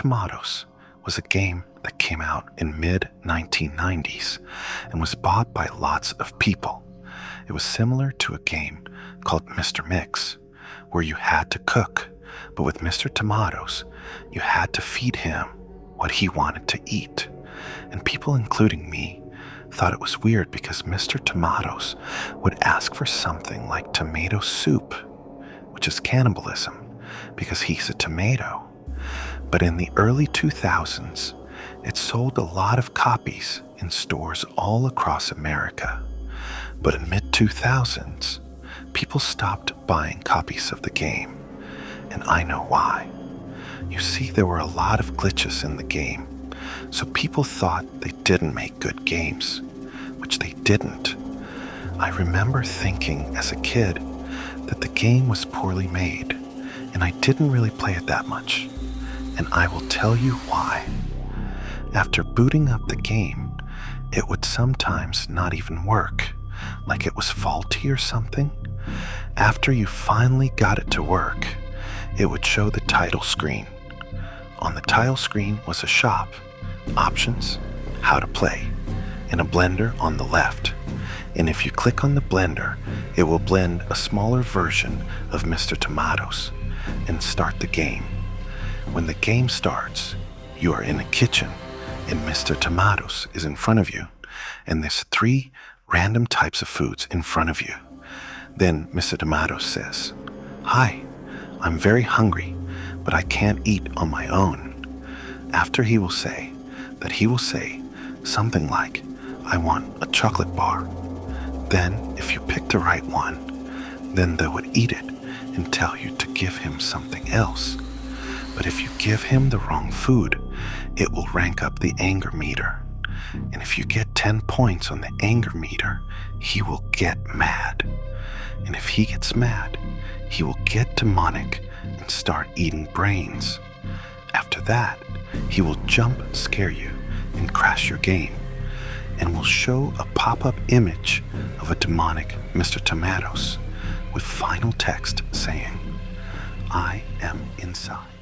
Tomatos was a game that came out in mid-1990s and was bought by lots of people. It was similar to a game called Mr. Mix, where you had to cook, but with Mr. Tomatos, you had to feed him what he wanted to eat. And people, including me, thought it was weird because Mr. Tomatos would ask for something like tomato soup, which is cannibalism because he's a tomato. But in the early 2000s, it sold a lot of copies in stores all across America. But in mid-2000s, people stopped buying copies of the game, and I know why. You see, there were a lot of glitches in the game, so people thought they didn't make good games, which they didn't. I remember thinking as a kid that the game was poorly made, and I didn't really play it that much, and I will tell you why. After booting up the game, it would sometimes not even work, like it was faulty or something. After you finally got it to work, it would show the title screen. On the title screen was a shop, options, how to play, and a blender on the left. And if you click on the blender, it will blend a smaller version of Mr. Tomatos and start the game. When the game starts, you are in a kitchen and Mr. Tomatos is in front of you, and there's 3 random types of foods in front of you. Then Mr. Tomatos says, "Hi, I'm very hungry, but I can't eat on my own." After he will say something like, "I want a chocolate bar." Then, if you pick the right one, then they would eat it and tell you to give him something else. But if you give him the wrong food, it will rank up the anger meter. And if you get 10 points on the anger meter, he will get mad. And if he gets mad, he will get demonic and start eating brains. After that, he will jump scare you and crash your game, and will show a pop-up image of a demonic Mr. Tomatos with final text saying, "I am inside."